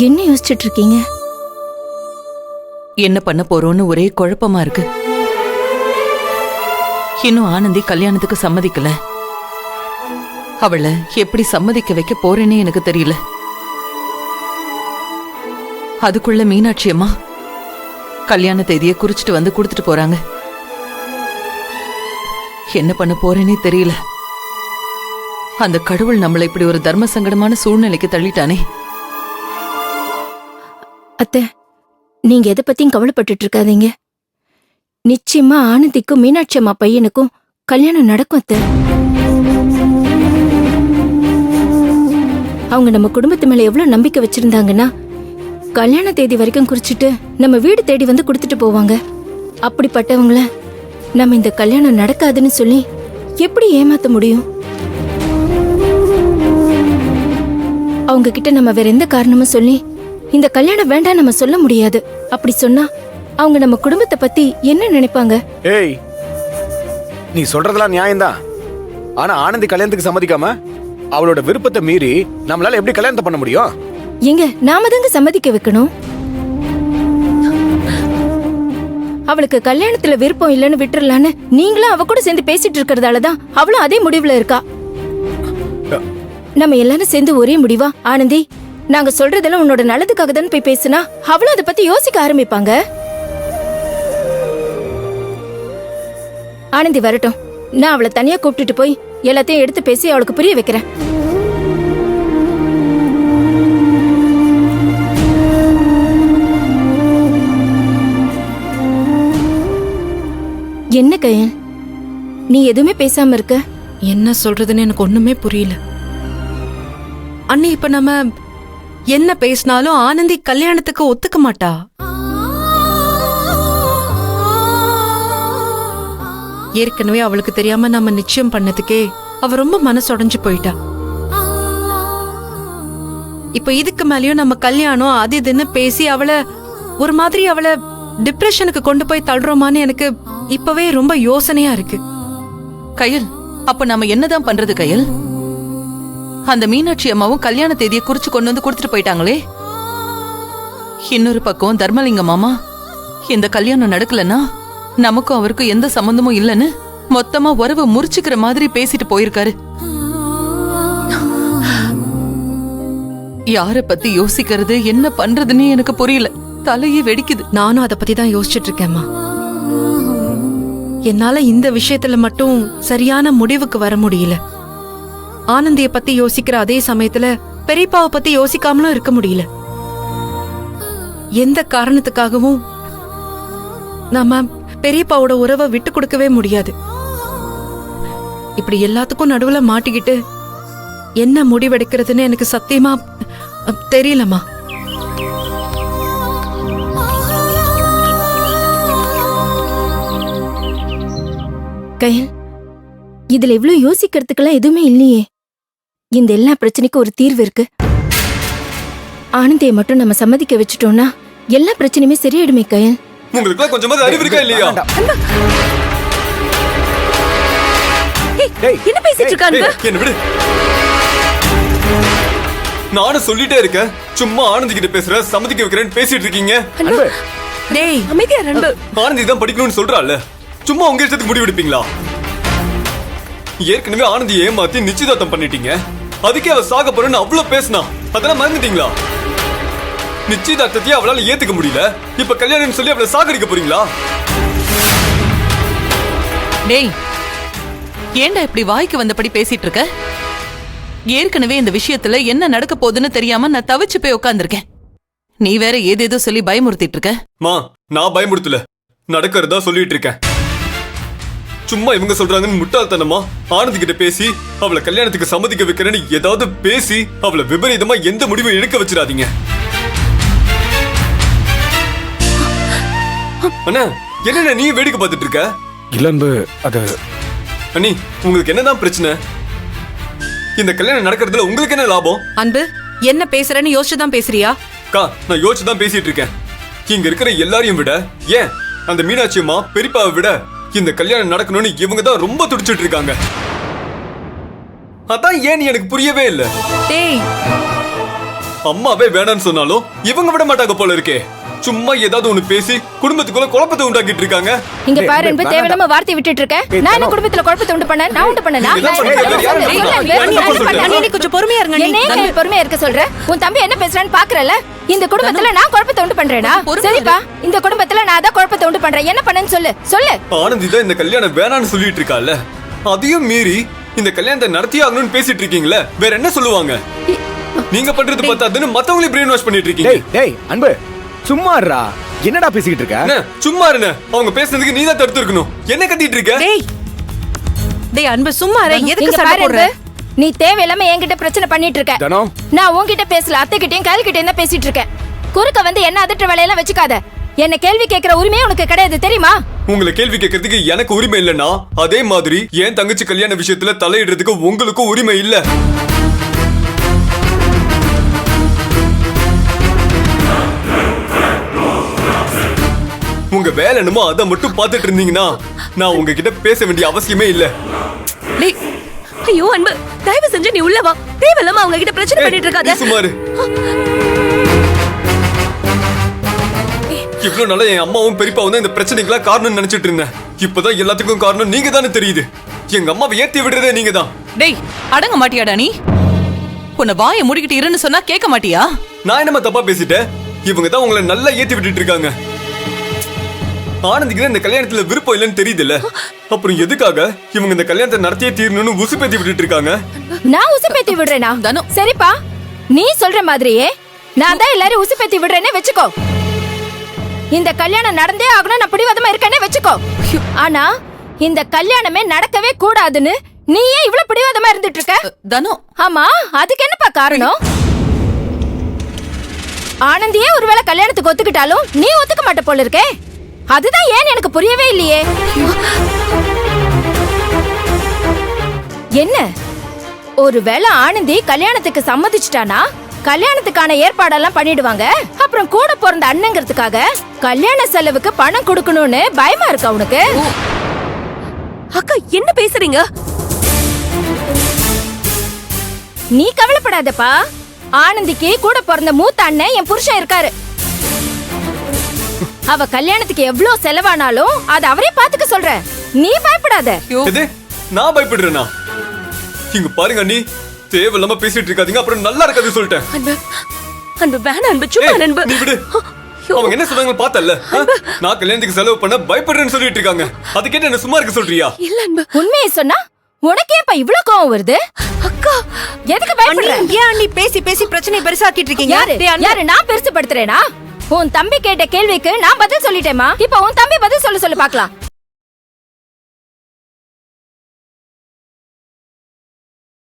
என்ன யோசிச்சுட்டு இருக்கீங்க? என்ன பண்ண போறோம்னு ஒரே குழப்பமா இருக்கு. இன்னும் ஆனந்தி கல்யாணத்துக்கு சம்மதிக்கல. அவளை எப்படி சம்மதிக்க வைக்க போறேன்னு எனக்கு தெரியல. அதுக்குள்ள மீனாட்சி அம்மா கல்யாண தேதியை குறிச்சிட்டு வந்து கொடுத்துட்டு போறாங்க. என்ன பண்ண போறேனே தெரியல. அந்த கடவுள் நம்மளை இப்படி ஒரு தர்ம சங்கடமான சூழ்நிலைக்கு தள்ளிட்டானே. அத்தை, நீங்க எதை பத்தியும் கவலைப்பட்டுட்டு இருக்காதீங்க. நிச்சயமா ஆனந்திக்கும் மீனாட்சி அம்மா பையனுக்கும் கல்யாணம் நடக்கும் அத்தை. அவங்க நம்ம குடும்பத்து மேல எவ்வளவு நம்பிக்கை வச்சிருந்தாங்கன்னா கல்யாண தேதி வரைக்கும் குறிச்சிட்டு நம்ம வீடு தேடி வந்து கொடுத்துட்டு போவாங்க. அப்படிப்பட்டவங்கள நம்ம இந்த கல்யாணம் நடக்காதுன்னு சொல்லி எப்படி ஏமாத்த முடியும்? அவங்க கிட்ட நம்ம வேற எந்த காரணமும் சொல்லி இந்த கல்யாணம் வேண்டாம் நம்ம சொல்ல முடியாது. அப்படி சொன்னா அவங்க நம்ம குடும்பத்தை பத்தி என்ன நினைப்பாங்க? ஏய், நீ சொல்றதெல்லாம் நியாயம்தான். ஆனா ஆனந்தி கல்யாணத்துக்கு சம்மதிக்காம அவளோட விருப்பத்தை மீறி நம்மளால எப்படி கல்யாணத்தை பண்ண முடியும்? எங்க நாம தாங்க சம்மதிக்க வைக்கணும். அவளுக்கு கல்யாணத்துல விருப்பம் இல்லைன்னு விட்டுறலான்னு நீங்களும் அவ கூட சேர்ந்து பேசிட்டு இருக்கிறதாலதான் அவளும் அதே முடிவுல இருக்கா. நம்ம எல்லாரும் சேர்ந்து ஒரே முடிவா, ஆனந்தி நாங்க சொல்றதெல்லாம் உன்னோட நல்லதுக்காக தான் போய் பேசுனா அவளும் அதை பத்தி யோசிக்க ஆரம்பிப்பாங்க. ஆனந்தி வரட்டும், நான் அவளை தனியா கூப்பிட்டுட்டு போய் எல்லாத்தையும் எடுத்து பேசி அவளுக்கு புரிய வைக்கிறேன். என்ன கயல், நீ எதுவுமே பேசாம இருக்க? என்ன சொல்றதுன்னு எனக்கு ஒண்ணுமே புரியல. அண்ணி, இப்ப நம்ம என்ன பேசினாலும் ஆனந்தி கல்யாணத்துக்கு ஒத்துக்க மாட்டா. ஏற்கனவே அவளுக்கு தெரியாம நம்ம நிச்சயம் பண்ணதுக்கே அவ ரொம்ப மனசுடைஞ்சு போயிட்டா. இப்ப இதுக்கு மேலயும் நம்ம கல்யாணம் அது இதுன்னு பேசி அவளை ஒரு மாதிரி அவளை டிப்ரெஷனுக்கு கொண்டு போய் தள்ளுறோமான்னு எனக்கு இப்பவே ரொம்ப யோசனையா இருக்கு. கயல், அப்ப நம்ம என்னதான் பண்றது கயல்? அந்த மீனாட்சி அம்மாவும் கல்யாண தேதியை குறிச்சு கொண்டு வந்து கொடுத்துட்டு போயிட்டாங்களே. இன்னொரு பக்கம் தர்மலிங்கம் மாமா இந்த கல்யாணம் நடக்கலன்னா நமக்கும் அவருக்கும் எந்த சம்பந்தமும் இல்லைன்னு மொத்தமா உறவு முறிச்சுக்கிற மாதிரி பேசிட்டு போயிருக்காரு. யார பத்தி யோசிக்கிறது என்ன பண்றதுன்னு எனக்கு புரியல. தலையே வெடிக்குது. நானும் அதை பத்தி தான் யோசிச்சுட்டு இருக்கேம்மா. என்னால இந்த விஷயத்துல மட்டும் சரியான முடிவுக்கு வர முடியல. ஆனந்திய பத்தி யோசிக்கிற அதே சமயத்துல பெரியப்பாவை பத்தி யோசிக்காமலும் இருக்க முடியல. எந்த காரணத்துக்காகவும் நம்ம பெரியப்பாவோட உறவை விட்டு கொடுக்கவே முடியாது. இப்படி எல்லாத்துக்கும் நடுவுல மாட்டிக்கிட்டு என்ன முடிவெடுக்கிறதுன்னு எனக்கு சத்தியமா தெரியலம்மா. கயல், இதுல இவ்வளவு யோசிக்கிறதுக்கெல்லாம் எதுவுமே இல்லையே. இந்த எல்லா பிரச்சனைக்கும் ஒரு தீர்வு இருக்கு. ஆனந்தியை மட்டும் நம்ம சம்மதிக்க வச்சுட்டோம்னா எல்லா பிரச்சனையுமே சரியாயிடுமே கயல். உங்களுக்கு கொஞ்சமாவது அறிவு இருக்கா இல்லையா? என்ன பேசிட்டு இருக்காங்க? என்ன விடு. நானும் சொல்லிட்டே இருக்கேன், சும்மா ஆனந்தி கிட்ட பேசுற, சம்மதிக்க வைக்கிறேன்னு பேசிட்டு இருக்கீங்க. டேய் அமைதியா ரெண்டு. ஆனந்தி தான் படிக்கணும்னு சொல்றாள், சும்மா உங்க இஷ்டத்துக்கு முடிவு எடுப்பீங்களா? ஏற்கனவே ஆனந்தியை ஏமாத்தி நிச்சயதார்த்தம் பண்ணிட்டீங்க. அதுக்கே அவ சாக போறேன்னு அவ்வளவு பேசினா, அதெல்லாம் மறந்துட்டீங்களா? நிச்சயதார்த்தத்தையே அவளால ஏத்துக்க முடியல, இப்ப கல்யாணம் சொல்லி அவளை சாகடிக்க போறீங்களா? டேய், ஏன்டா இப்படி வாய்க்கு வந்தபடி பேசிட்டு இருக்க? ஏற்கனவே இந்த விஷயத்துல என்ன நடக்க போகுதுன்னு தெரியாம நான் தவிச்சு போய் உட்கார்ந்திருக்கேன். நீ வேற ஏதேதோ சொல்லி பயமுறுத்திட்டு இருக்க. மா, நான் பயமுறுத்தல, நடக்கிறதா சொல்லிட்டு இருக்கேன். சும்மா இவங்க சொல்றாங்கன்னு முட்டாள்தனமா ஆனந்தி கிட்ட பேசி அவளை கல்யாணத்துக்கு சம்மதிக்க வைக்கிறேன்னு ஏதாவது பேசி அவளை விபரீதமா எந்த முடிவும் எடுக்க வச்சிடாதீங்க. அண்ணா, என்ன நீ வேடிக்கை பார்த்துட்டு இருக்க? இளம்பு, அது அண்ணி, உங்களுக்கு என்னதான் பிரச்சனை? இந்த கல்யாணம் நடக்கிறதுல உங்களுக்கு என்ன லாபம்? அன்பு, என்ன பேசுறேன்னு யோசிச்சுதான் பேசுறியா? அக்கா, நான் யோசிச்சுதான் பேசிட்டு இருக்கேன். இங்க இருக்கிற எல்லாரையும் விட, ஏன் அந்த மீனாட்சி அம்மா பெரியப்பாவை விட இந்த கல்யாணம் நடக்கணும்னு இவங்க தான் ரொம்ப துடிச்சிட்டு இருக்காங்க. அதான் ஏன் எனக்கு புரியவே இல்லை. டேய், அம்மாவே வேணாம்னு சொன்னாலும் இவங்க விட மாட்டாங்க போல இருக்கே. சும்மா ஏதாவது ஒண்ணு பேசி குடும்பத்துக்குள்ள குழப்பத்தை உண்டாக்கிட்டு இருக்காங்க. இங்க பாரு அன்பு, தேவையில்லாம வார்த்தை விட்டுட்டு இருக்க. நான் என்ன குடும்பத்துல குழப்பத்தை உண்டு பண்ண? நான் உண்டு பண்ணனா? கொஞ்சம் பொறுமையா இருங்க. என்ன பொறுமையா இருக்க சொல்ற? உன் தம்பி என்ன பேசுறான்னு பாக்குறல? இந்த குடும்பத்துல நான் குழப்பத்தை உண்டு பண்றேனா? சரிப்பா, இந்த குடும்பத்துல நான் தான் குழப்பத்தை உண்டு பண்றேன். என்ன பண்ணேன்னு சொல்லு சொல்லு. ஆனந்தி தான் இந்த கல்யாணம் வேணாம்னு சொல்லிட்டு இருக்கால, அதையும் மீறி இந்த கல்யாணத்தை நடத்தியே ஆகணும்னு பேசிட்டு இருக்கீங்களே, வேற என்ன சொல்லுவாங்க? நீங்க பண்றது பார்த்தாதுன்னு மத்தவங்களே பிரெயின் வாஷ் பண்ணிட்டு இருக்கீங்க. டேய் அன்பு, சும்மா இருடா. என்னடா பேசிக்கிட்டு இருக்க? என்ன சும்மா இருங்க, அவங்க பேசுறதுக்கு நீ தான் தடுத்து இருக்கணும். என்ன கத்திட்டு இருக்க? டேய் அன்பு சும்மா இரு. எதுக்கு இங்க சண்டை பாரு போடுற? அன்பு, நீ தேவையில்லாம என்கிட்ட பிரச்சனை பண்ணிட்டு இருக்க. தனோ, நான் உன்கிட்ட பேசல, அத்தை கிட்டயும் கையில் கிட்டயும் தான் பேசிட்டு இருக்கேன். குறுக்க வந்து என்ன அதட்ட வேலையெல்லாம் வச்சுக்காத. என்ன கேள்வி கேட்கிற உரிமையே உனக்கு கிடையாது, தெரியுமா? உங்களை கேள்வி கேட்கறதுக்கு எனக்கு உரிமை இல்லைன்னா, அதே மாதிரி என் தங்கச்சி கல்யாண விஷயத்துல தலையிடுறதுக்கு உங்களுக்கும் உரிமை இல்ல. உங்க வேலை என்னமோ அதை மட்டும் பார்த்துட்டு இருந்தீங்கன்னா நான் உங்ககிட்ட பேச வேண்டிய அவசியமே இல்ல. டேய், ஐயோ அன்பு, தயவு செஞ்சு நீ உள்ள வா. தேவையில்லாம அவங்க கிட்ட பிரச்சனை பண்ணிட்டு இருக்காத. சுமாரு இவ்வளவு நாளா என் அம்மாவும் பெரியப்பாவும் தான் இந்த பிரச்சனைக்கெல்லாம் காரணம் நினைச்சிட்டு இருந்தேன். இப்பதான் எல்லாத்துக்கும் காரணம் நீங்க தானே தெரியுது. எங்க அம்மாவை ஏத்தி விடுறதே நீங்க தான். டேய், அடங்க மாட்டியாடா நீ? உன்னை வாயை மூடிக்கிட்டு இருன்னு சொன்னா கேட்க மாட்டியா? நான் என்னமா தப்பா பேசிட்டேன்? இவங்க தான் உங்களை நல்லா ஏத்தி விட்டுட்டு இருக்காங்க. ஆனந்திக்கு இந்த கல்யாணத்துல விருப்பம் இல்லைன்னு தெரியுதுல்ல, அப்புறம் எதுக்காக இவங்க இந்த கல்யாணத்தை நடத்தியே தீரணும்னு உசுப்பேத்தி விட்டுட்டு இருக்காங்க? நான் உசுப்பேத்தி விடுறேனா? தனு. சரிப்பா, நீ சொல்ற மாதிரியே நான் தான் எல்லாரும் உசுப்பேத்தி விடுறேனே வெச்சுக்கோ. இந்த கல்யாணம் நடந்தே ஆகணும், நான் பிடிவாதமா இருக்கேனே வெச்சுக்கோ. ஆனா இந்த கல்யாணமே நடக்கவே கூடாதுன்னு நீ ஏன் இவ்வளவு பிடிவாதமா இருந்துட்டு இருக்க? தனு, ஆமா, அதுக்கு என்னப்பா காரணம்? ஆனந்தியே ஒருவேளை கல்யாணத்துக்கு ஒத்துக்கிட்டாலும் நீ ஒத்துக்க மாட்ட போல இருக்கே. அதுதான் ஏன் எனக்கு புரியவே இல்லையே. என்ன, ஒருவேளை ஆனந்தி கல்யாணத்துக்கு சம்மதிச்சிட்டானா கல்யாணத்துக்கான ஏற்பாடெல்லாம் பண்ணிடுவாங்க. அப்புறம் கூட பிறந்த அண்ணங்கிறதுக்காக கல்யாண செலவுக்கு பணம் கொடுக்கணும்னு பயமா இருக்கா உனக்கு? அக்கா என்ன பேசுறீங்க? நீ கவலைப்படாதப்பா. ஆனந்திக்கு கூட பிறந்த மூத்த அண்ணன் என் புருஷன் இருக்காரு. அவ கல்யாணத்துக்கு எவ்வளவு செலவானாலும் அது அவரே பாத்துக்க சொல்ற. நீ பயப்படாத. எது நான் பயப்படுறேனா? இங்க பாருங்க அண்ணி, தேவையில்லாம பேசிட்டு இருக்காதீங்க, அப்புறம் நல்லா இருக்காது சொல்லிட்டேன். அன்பு, அன்பு வேணாம் அன்பு, சும்மா ஏய், அன்பு. நீ விடு. அவங்க என்ன சொன்னாங்க பார்த்தல்ல? நான் கல்யாணத்துக்கு செலவு பண்ண பயப்படுறேன்னு சொல்லிட்டு இருக்காங்க. அது கேட்டு என்ன சும்மா இருக்க சொல்றியா? இல்ல அன்பு. உண்மையை சொன்னா உனக்கேப்பா இவ்ளோ கோவம் வருது? அக்கா, எதுக்கு பயப்படுற? ஏன் அண்ணி பேசி பேசி பிரச்சனை பெருசாக்கிட்டு இருக்கீங்க? யாரு நான் பெருசுபடுத்துறேனா? உன் தம்பி கேட்ட கேள்விக்கு நான் பதில் சொல்லிட்டேமா. இப்ப உன் தம்பி பதில் சொல்லு பாக்கலாம்.